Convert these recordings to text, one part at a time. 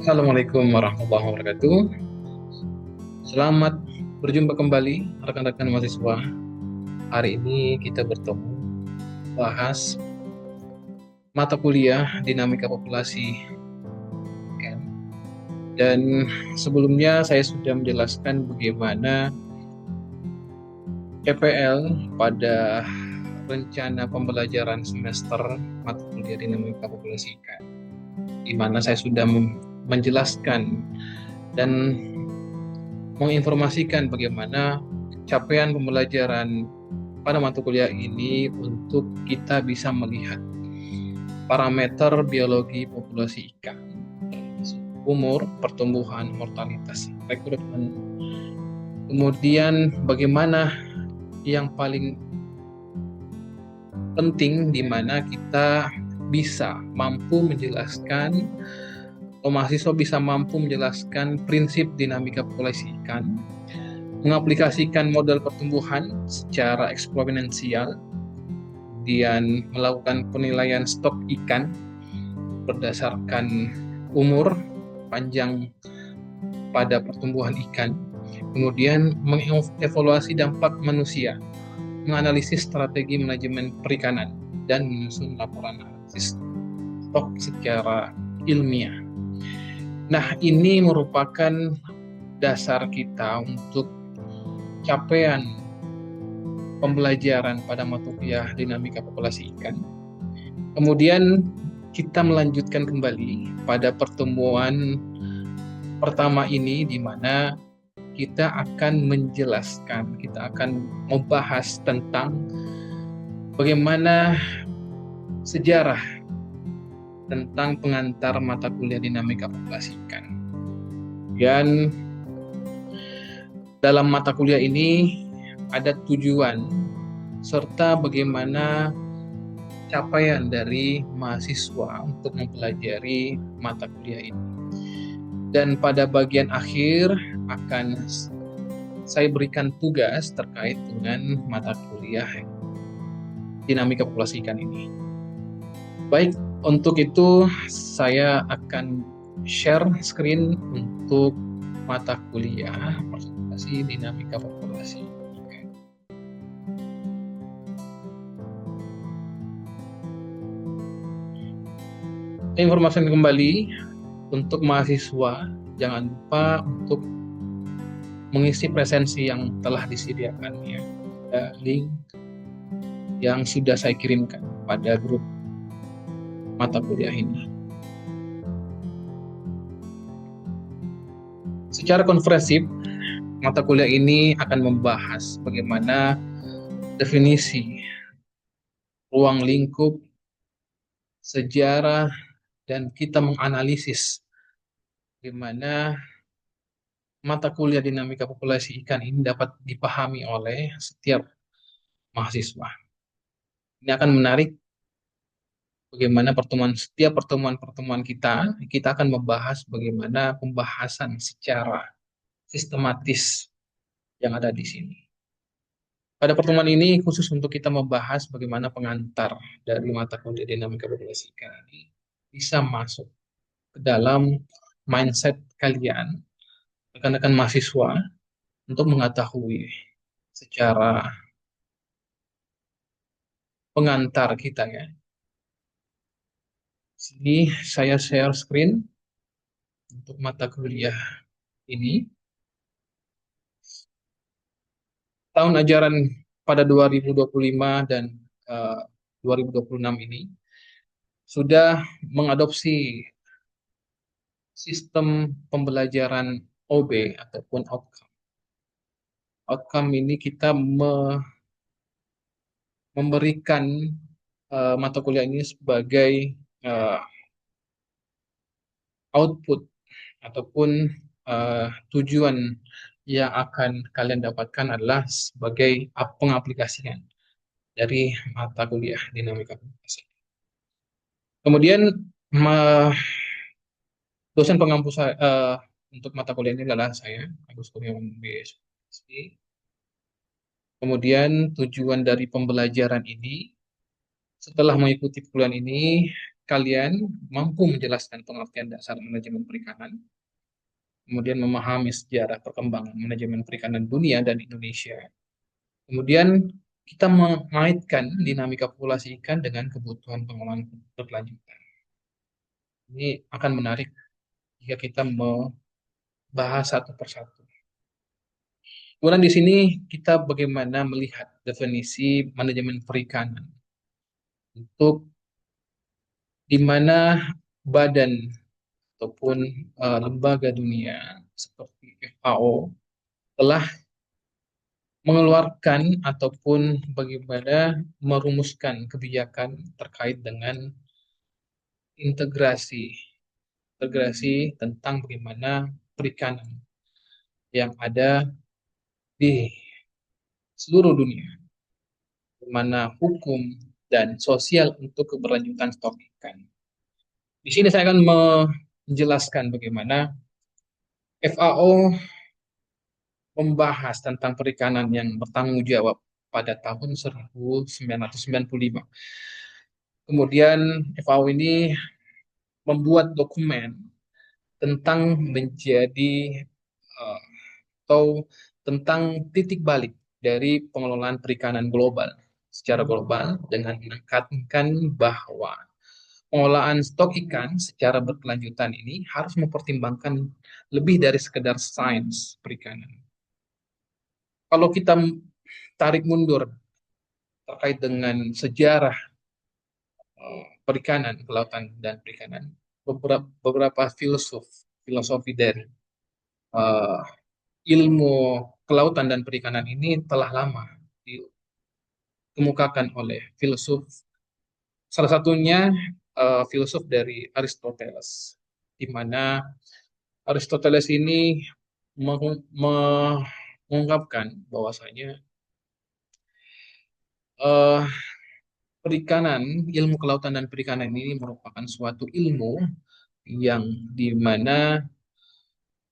Assalamualaikum warahmatullahi wabarakatuh. Selamat berjumpa kembali rekan-rekan mahasiswa. Hari ini kita bertemu bahas mata kuliah dinamika populasi kan. Dan sebelumnya saya sudah menjelaskan bagaimana EPL pada rencana pembelajaran semester mata kuliah dinamika populasi kan, di mana saya sudah menjelaskan dan menginformasikan bagaimana capaian pembelajaran pada mata kuliah ini untuk kita bisa melihat parameter biologi populasi ikan, umur, pertumbuhan, mortalitas, rekrutmen. Kemudian bagaimana yang paling penting di mana kita bisa mampu menjelaskan atau mahasiswa bisa mampu menjelaskan prinsip dinamika populasi ikan, mengaplikasikan model pertumbuhan secara eksponensial, kemudian melakukan penilaian stok ikan berdasarkan umur panjang pada pertumbuhan ikan, kemudian mengevaluasi dampak manusia, menganalisis strategi manajemen perikanan, dan menyusun laporan analisis stok secara ilmiah. Nah, ini merupakan dasar kita untuk capaian pembelajaran pada mata kuliah dinamika populasi ikan. Kemudian kita melanjutkan kembali pada pertemuan pertama ini di mana kita akan menjelaskan, kita akan membahas tentang bagaimana sejarah tentang pengantar mata kuliah dinamika populasi ikan. Dan dalam mata kuliah ini ada tujuan serta bagaimana capaian dari mahasiswa untuk mempelajari mata kuliah ini. Dan pada bagian akhir akan saya berikan tugas terkait dengan mata kuliah dinamika populasi ikan ini. Baik, untuk itu saya akan share screen untuk mata kuliah presentasi dinamika populasi ikan. Informasi kembali untuk mahasiswa, jangan lupa untuk mengisi presensi yang telah disediakan ya. Ada link yang sudah saya kirimkan pada grup mata kuliah ini. Secara konferensif, mata kuliah ini akan membahas bagaimana definisi ruang lingkup, sejarah, dan kita menganalisis bagaimana mata kuliah dinamika populasi ikan ini dapat dipahami oleh setiap mahasiswa. Ini akan menarik bagaimana setiap pertemuan-pertemuan kita akan membahas bagaimana pembahasan secara sistematis yang ada di sini. Pada pertemuan ini khusus untuk kita membahas bagaimana pengantar dari mata kuliah dinamika populasi ikan ini bisa masuk ke dalam mindset kalian, rekan-rekan mahasiswa, untuk mengetahui secara pengantar kita ya. Sini saya share screen untuk mata kuliah ini. Tahun ajaran pada 2025 dan 2026 ini sudah mengadopsi sistem pembelajaran OB ataupun outcome. Outcome ini kita memberikan mata kuliah ini sebagai uh, output ataupun tujuan yang akan kalian dapatkan adalah sebagai pengaplikasian dari mata kuliah dinamika komunikasi. Kemudian dosen pengampu saya untuk mata kuliah ini adalah saya, Agus Kurniawan BSI. Kemudian tujuan dari pembelajaran ini, setelah mengikuti kuliah ini, kalian mampu menjelaskan pengertian dasar manajemen perikanan, kemudian memahami sejarah perkembangan manajemen perikanan dunia dan Indonesia. Kemudian kita mengaitkan dinamika populasi ikan dengan kebutuhan pengolahan berkelanjutan. Ini akan menarik jika kita membahas satu persatu. Kemudian di sini kita bagaimana melihat definisi manajemen perikanan untuk di mana badan ataupun lembaga dunia seperti FAO telah mengeluarkan ataupun bagaimana merumuskan kebijakan terkait dengan integrasi integrasi tentang bagaimana perikanan yang ada di seluruh dunia, di mana hukum dan sosial untuk keberlanjutan stok ikan. Di sini saya akan menjelaskan bagaimana FAO membahas tentang perikanan yang bertanggung jawab pada tahun 1995. Kemudian FAO ini membuat dokumen tentang menjadi uh, atau tentang titik balik dari pengelolaan perikanan global secara global dengan menekankan bahwa pengolahan stok ikan secara berkelanjutan ini harus mempertimbangkan lebih dari sekedar sains perikanan. Kalau kita tarik mundur terkait dengan sejarah perikanan, kelautan dan perikanan, beberapa filosofi dari uh, ilmu kelautan dan perikanan ini telah lama dikemukakan oleh filsuf. Salah satunya filsuf dari Aristoteles, di mana Aristoteles ini mengungkapkan bahwasanya uh, perikanan, ilmu kelautan dan perikanan ini merupakan suatu ilmu yang di mana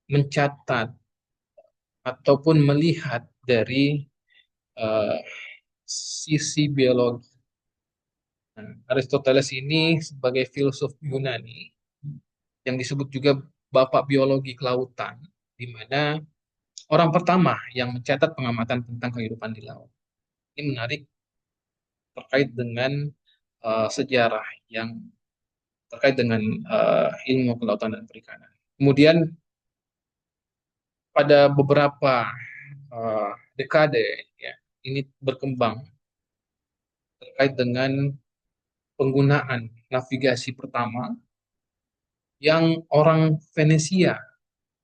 mencatat ataupun melihat dari uh, sisi biologi. Nah, Aristoteles ini sebagai filsuf Yunani yang disebut juga bapak biologi kelautan, di mana orang pertama yang mencatat pengamatan tentang kehidupan di laut. Ini menarik terkait dengan sejarah yang terkait dengan ilmu kelautan dan perikanan. Kemudian pada beberapa dekade ya, ini berkembang terkait dengan penggunaan navigasi pertama yang orang Venesia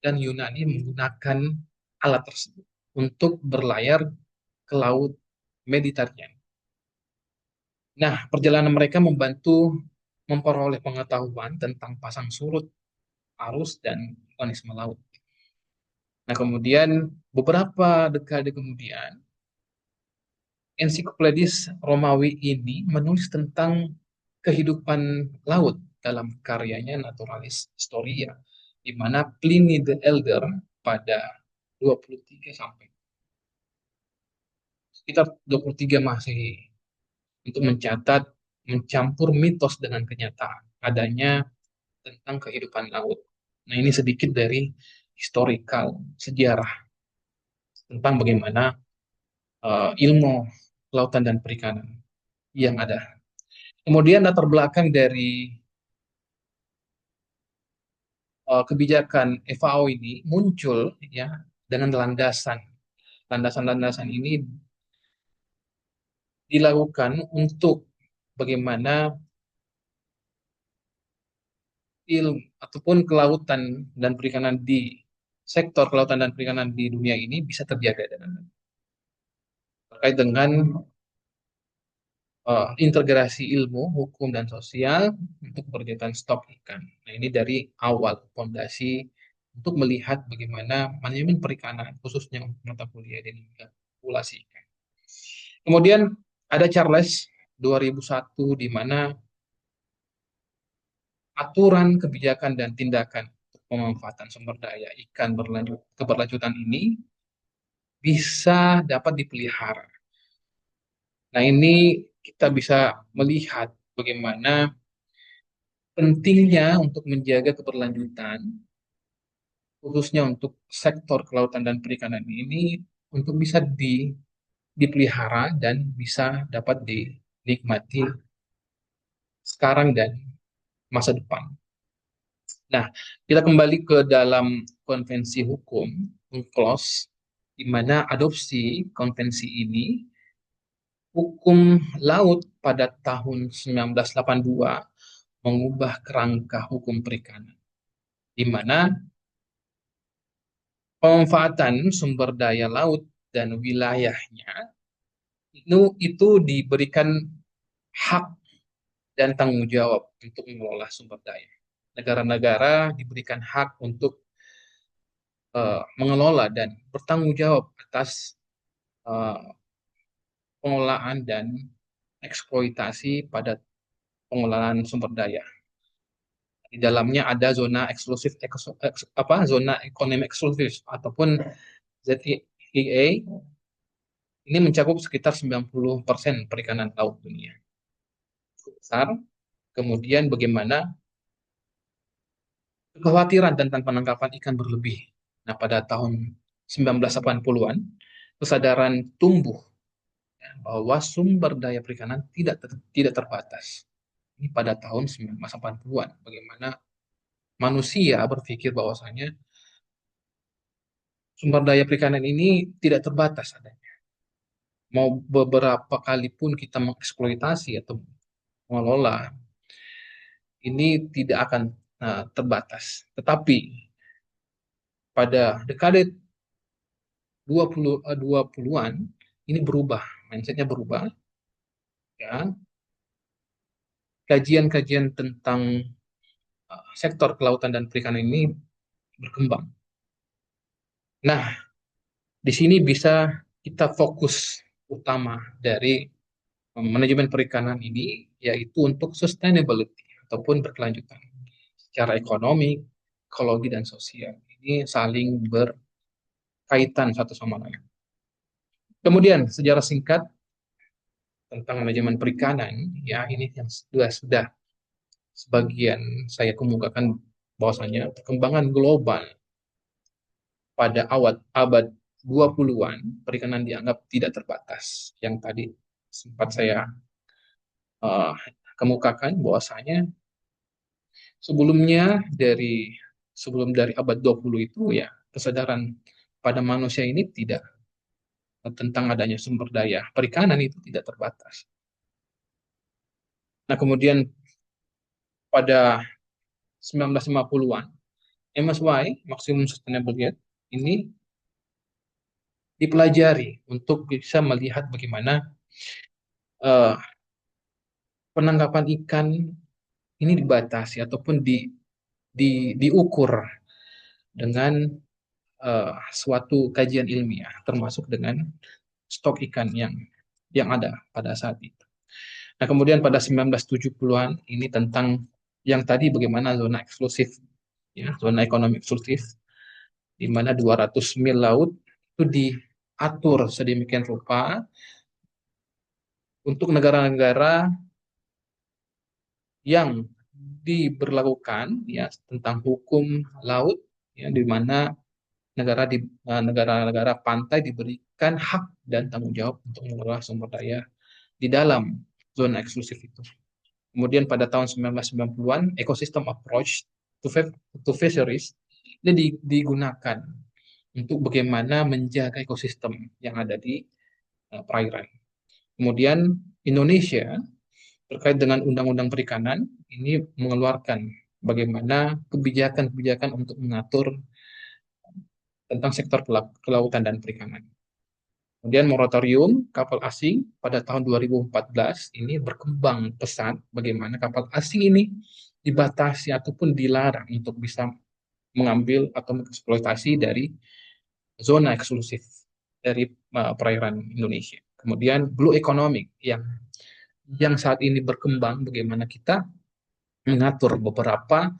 dan Yunani menggunakan alat tersebut untuk berlayar ke laut Mediterania. Nah, perjalanan mereka membantu memperoleh pengetahuan tentang pasang surut, arus, dan mekanisme laut. Nah, kemudian beberapa dekade kemudian, ensiklopedis Romawi ini menulis tentang kehidupan laut dalam karyanya Naturalis Historia, di mana Pliny the Elder pada 23 sampai sekitar 23 Masehi untuk mencatat mencampur mitos dengan kenyataan adanya tentang kehidupan laut. Nah, ini sedikit dari historical sejarah tentang bagaimana ilmu kelautan dan perikanan yang ada. Kemudian latar belakang dari kebijakan FAO ini muncul ya dengan landasan. Landasan-landasan ini dilakukan untuk bagaimana ilmu ataupun kelautan dan perikanan di sektor kelautan dan perikanan di dunia ini bisa terjaga dengan terkait dengan integrasi ilmu, hukum dan sosial untuk berkaitan stok ikan. Nah, ini dari awal fondasi untuk melihat bagaimana manajemen perikanan khususnya untuk mata kuliah dan populasi ikan. Kemudian ada Charles 2001 di mana aturan kebijakan dan tindakan untuk pemanfaatan sumber daya ikan keberlanjutan ini bisa dapat dipelihara. Nah, ini kita bisa melihat bagaimana pentingnya untuk menjaga keberlanjutan, khususnya untuk sektor kelautan dan perikanan ini, untuk bisa dipelihara dan bisa dapat dinikmati sekarang dan masa depan. Nah, kita kembali ke dalam konvensi hukum, UNCLOS, di mana adopsi konvensi ini, hukum laut pada tahun 1982 mengubah kerangka hukum perikanan, di mana pemanfaatan sumber daya laut dan wilayahnya itu diberikan hak dan tanggung jawab untuk mengelola sumber daya. Negara-negara diberikan hak untuk mengelola dan bertanggung jawab atas eh, pengelolaan dan eksploitasi pada pengelolaan sumber daya. Di dalamnya ada zona eksklusif zona ekonomi eksklusif ataupun ZEA, ini mencakup sekitar 90% perikanan laut dunia. Besar. Kemudian bagaimana kekhawatiran tentang penangkapan ikan berlebih. Nah, pada tahun 1980-an, kesadaran tumbuh bahwa sumber daya perikanan tidak terbatas. Ini pada tahun 1980-an. Bagaimana manusia berpikir bahwasanya sumber daya perikanan ini tidak terbatas adanya. Mau beberapa kali pun kita mengeksploitasi atau mengelola, ini tidak akan terbatas. Tetapi pada dekade 20-an ini berubah, mindsetnya berubah, ya. Kajian-kajian tentang sektor kelautan dan perikanan ini berkembang. Nah, di sini bisa kita fokus utama dari manajemen perikanan ini yaitu untuk sustainability ataupun berkelanjutan secara ekonomi, ekologi dan sosial. Ini saling berkaitan satu sama lain. Kemudian sejarah singkat tentang manajemen perikanan, ya ini yang sudah sebagian saya kemukakan bahwasanya perkembangan global pada abad 20-an perikanan dianggap tidak terbatas. Yang tadi sempat saya uh, kemukakan bahwasanya sebelum dari abad 20 itu ya kesadaran pada manusia ini tidak tentang adanya sumber daya perikanan itu tidak terbatas. Nah, kemudian pada 1950-an MSY, Maximum Sustainable Yield, ini dipelajari untuk bisa melihat bagaimana uh, penangkapan ikan ini dibatasi ataupun diukur dengan suatu kajian ilmiah, termasuk dengan stok ikan yang ada pada saat itu. Nah, kemudian pada 1970-an ini tentang yang tadi bagaimana zona eksklusif, ya, zona ekonomi eksklusif, di mana 200 mil laut itu diatur sedemikian rupa untuk negara-negara yang diberlakukan ya tentang hukum laut, ya, di mana negara-negara pantai diberikan hak dan tanggung jawab untuk mengelola sumber daya di dalam zona eksklusif itu. Kemudian pada tahun 1990-an, ecosystem approach to fisheries ini digunakan untuk bagaimana menjaga ekosistem yang ada di perairan. Kemudian Indonesia terkait dengan undang-undang perikanan ini mengeluarkan bagaimana kebijakan-kebijakan untuk mengatur tentang sektor kelautan dan perikanan. Kemudian moratorium kapal asing pada tahun 2014 ini berkembang pesat bagaimana kapal asing ini dibatasi ataupun dilarang untuk bisa mengambil atau mengeksploitasi dari zona eksklusif dari perairan Indonesia. Kemudian blue economic yang saat ini berkembang bagaimana kita mengatur beberapa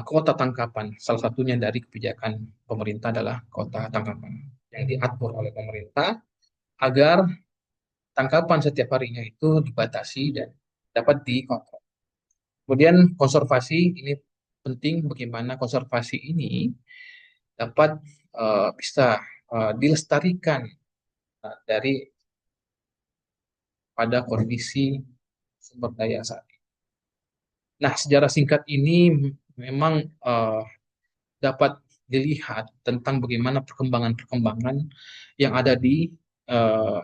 kota tangkapan. Salah satunya dari kebijakan pemerintah adalah kota tangkapan yang diatur oleh pemerintah agar tangkapan setiap harinya itu dibatasi dan dapat dikontrol. Kemudian konservasi ini penting, bagaimana konservasi ini dapat bisa dilestarikan dari pada kondisi sumber daya saat ini. Nah, sejarah singkat ini memang dapat dilihat tentang bagaimana perkembangan-perkembangan yang ada di eh,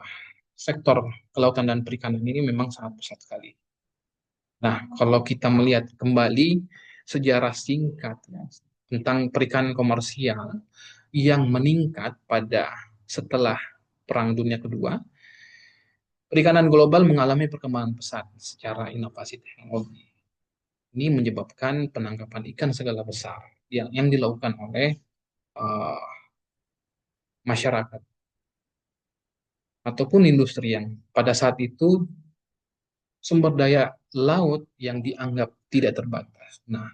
sektor kelautan dan perikanan ini memang sangat pesat sekali. Nah, kalau kita melihat kembali sejarah singkat ya, tentang perikanan komersial yang meningkat pada setelah Perang Dunia Kedua, perikanan global mengalami perkembangan pesat secara inovasi teknologi. Ini menyebabkan penangkapan ikan skala besar yang dilakukan oleh uh, masyarakat ataupun industri yang pada saat itu sumber daya laut yang dianggap tidak terbatas. Nah,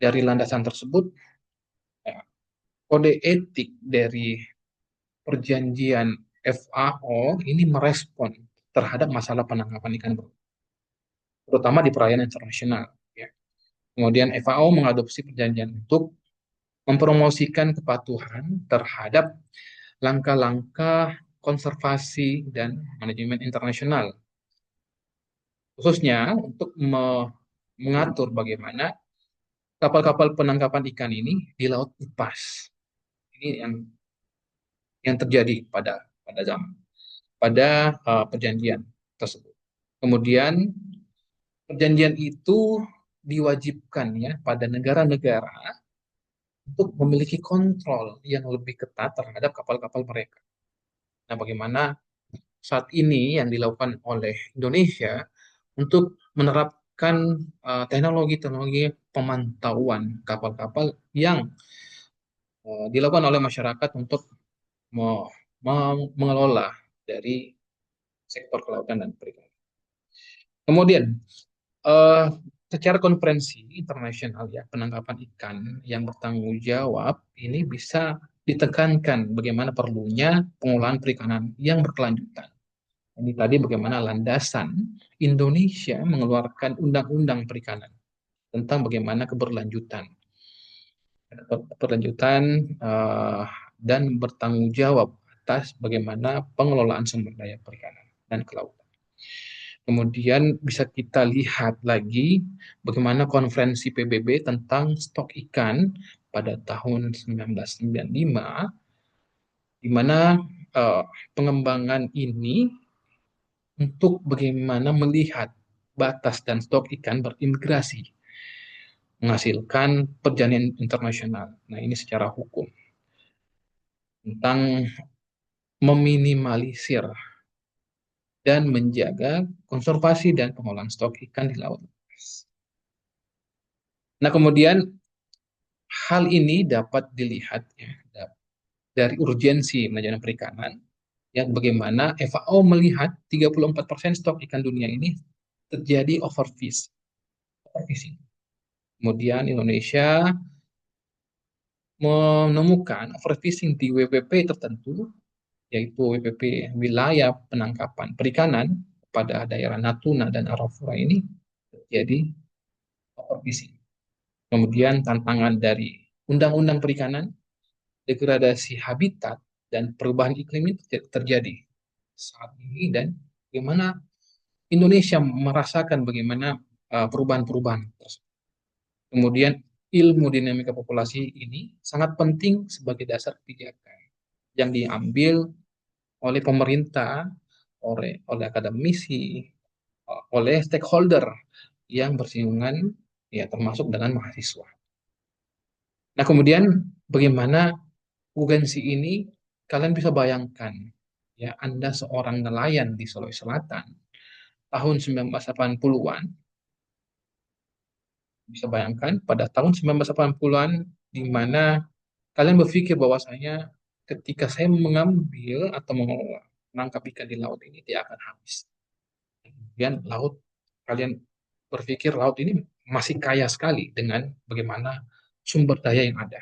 dari landasan tersebut, ya, kode etik dari perjanjian FAO ini merespon terhadap masalah penangkapan ikan belut, terutama di perairan internasional. Ya. Kemudian FAO mengadopsi perjanjian untuk mempromosikan kepatuhan terhadap langkah-langkah konservasi dan manajemen internasional, khususnya untuk mengatur bagaimana kapal-kapal penangkapan ikan ini di laut lepas. Ini yang terjadi pada zaman perjanjian tersebut. Kemudian perjanjian itu diwajibkan ya pada negara-negara untuk memiliki kontrol yang lebih ketat terhadap kapal-kapal mereka. Nah, bagaimana saat ini yang dilakukan oleh Indonesia untuk menerapkan teknologi-teknologi pemantauan kapal-kapal yang dilakukan oleh masyarakat untuk mengelola dari sektor kelautan dan perikanan. Kemudian, eh, secara konferensi internasional ya, penangkapan ikan yang bertanggung jawab ini bisa ditekankan bagaimana perlunya pengolahan perikanan yang berkelanjutan. Ini tadi bagaimana landasan Indonesia mengeluarkan undang-undang perikanan tentang bagaimana keberlanjutan eh, dan bertanggung jawab atas bagaimana pengelolaan sumber daya perikanan dan kelautan. Kemudian bisa kita lihat lagi bagaimana konferensi PBB tentang stok ikan pada tahun 1995, di mana eh, pengembangan ini untuk bagaimana melihat batas dan stok ikan berimigrasi, menghasilkan perjanjian internasional. Nah, ini secara hukum tentang meminimalisir dan menjaga konservasi dan pengolahan stok ikan di laut. Nah, kemudian hal ini dapat dilihat ya, dari urgensi manajemen perikanan, yang bagaimana FAO melihat 34% stok ikan dunia ini terjadi overfishing. Kemudian Indonesia menemukan overfishing di WPP tertentu, yaitu WPP wilayah penangkapan perikanan pada daerah Natuna dan Arafura ini terjadi overfishing. Kemudian tantangan dari undang-undang perikanan, degradasi habitat, dan perubahan iklim ini terjadi saat ini, dan bagaimana Indonesia merasakan bagaimana perubahan-perubahan tersebut. Kemudian ilmu dinamika populasi ini sangat penting sebagai dasar kebijakan yang diambil oleh pemerintah, oleh akademisi, oleh stakeholder yang bersinggungan ya termasuk dengan mahasiswa. Nah, kemudian bagaimana urgensi ini kalian bisa bayangkan ya, Anda seorang nelayan di Sulawesi Selatan tahun 1980-an, bisa bayangkan pada tahun 1980-an di mana kalian berpikir bahwasanya ketika saya mengambil atau menangkap ikan di laut ini dia akan habis. Kemudian kalian berpikir laut ini masih kaya sekali dengan bagaimana sumber daya yang ada.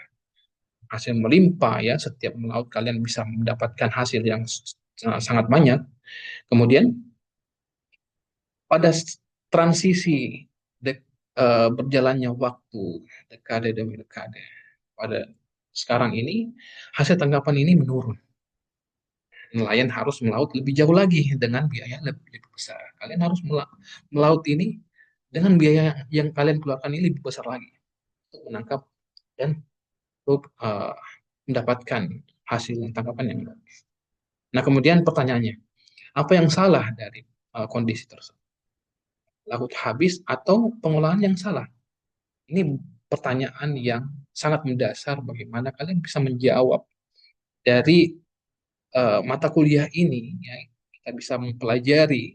Hasil melimpah ya, setiap melaut kalian bisa mendapatkan hasil yang sangat banyak. Kemudian pada transisi berjalannya waktu, dekade demi dekade, pada sekarang ini hasil tangkapan ini menurun. Nelayan harus melaut lebih jauh lagi dengan biaya lebih besar. Kalian harus melaut ini dengan biaya yang kalian keluarkan ini lebih besar lagi untuk menangkap dan untuk mendapatkan hasil tangkapan yang bagus. Nah, kemudian pertanyaannya, apa yang salah dari kondisi tersebut? Laut habis atau pengolahan yang salah? Ini pertanyaan yang sangat mendasar bagaimana kalian bisa menjawab dari mata kuliah ini, ya, kita bisa mempelajari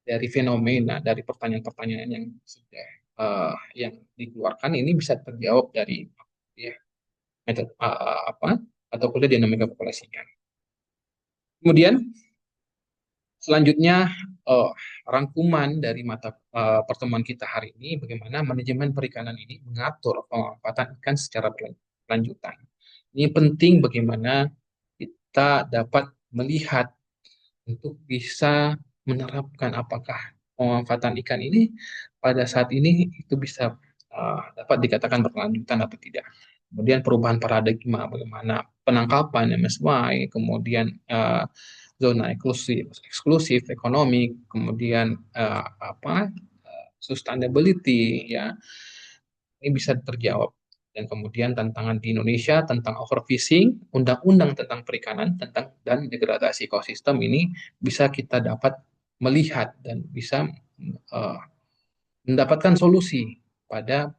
dari fenomena, dari pertanyaan-pertanyaan yang sudah yang dikeluarkan ini bisa terjawab dari ya, metode apa atau kuliah dinamika populasi ikan. Kemudian selanjutnya eh, rangkuman dari mata pertemuan kita hari ini bagaimana manajemen perikanan ini mengatur pemanfaatan ikan secara berkelanjutan. Ini penting bagaimana kita dapat melihat untuk bisa menerapkan apakah pemanfaatan ikan ini pada saat ini itu bisa dapat dikatakan berkelanjutan atau tidak. Kemudian perubahan paradigma, bagaimana penangkapan MSY, kemudian zona eksklusif, eksklusif ekonomi, kemudian sustainability, ya ini bisa terjawab. Dan kemudian tantangan di Indonesia tentang overfishing, undang-undang tentang perikanan, tentang dan degradasi ekosistem ini bisa kita dapat melihat dan bisa uh, mendapatkan solusi pada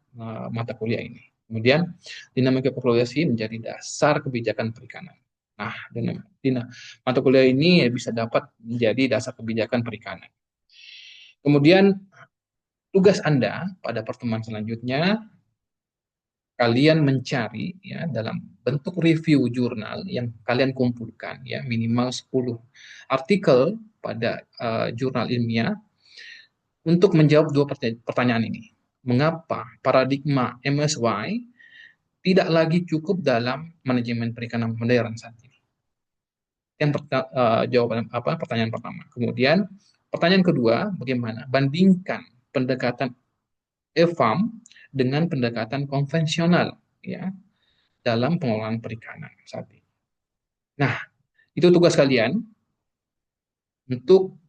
mata kuliah ini. Kemudian dinamika populasi menjadi dasar kebijakan perikanan. Nah, mata kuliah ini bisa dapat menjadi dasar kebijakan perikanan. Kemudian tugas Anda pada pertemuan selanjutnya kalian mencari ya dalam bentuk review jurnal yang kalian kumpulkan ya minimal 10 artikel pada jurnal ilmiah untuk menjawab dua pertanyaan ini. Mengapa paradigma MSY tidak lagi cukup dalam manajemen perikanan modern saat ini? Yang jawaban apa pertanyaan pertama. Kemudian pertanyaan kedua, bagaimana bandingkan pendekatan e-farm dengan pendekatan konvensional ya dalam pengelolaan perikanan saat ini. Nah, itu tugas kalian untuk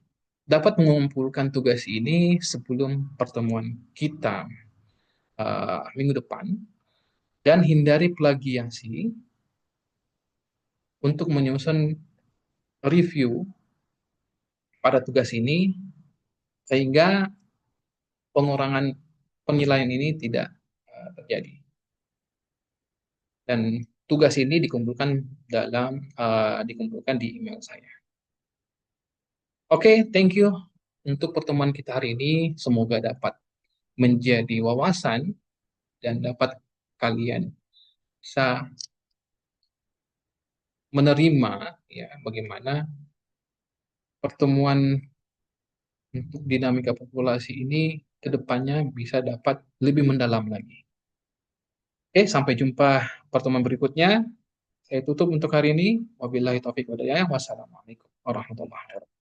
dapat mengumpulkan tugas ini sebelum pertemuan kita minggu depan dan hindari plagiasi untuk menyusun review pada tugas ini sehingga pengurangan penilaian ini tidak terjadi. Dan tugas ini dikumpulkan di email saya. Oke, thank you untuk pertemuan kita hari ini. Semoga dapat menjadi wawasan dan dapat kalian bisa menerima ya bagaimana pertemuan untuk dinamika populasi ini ke depannya bisa dapat lebih mendalam lagi. Oke, sampai jumpa pertemuan berikutnya. Saya tutup untuk hari ini. Wabillahi taufiq wal hidayah. Wassalamualaikum warahmatullahi wabarakatuh.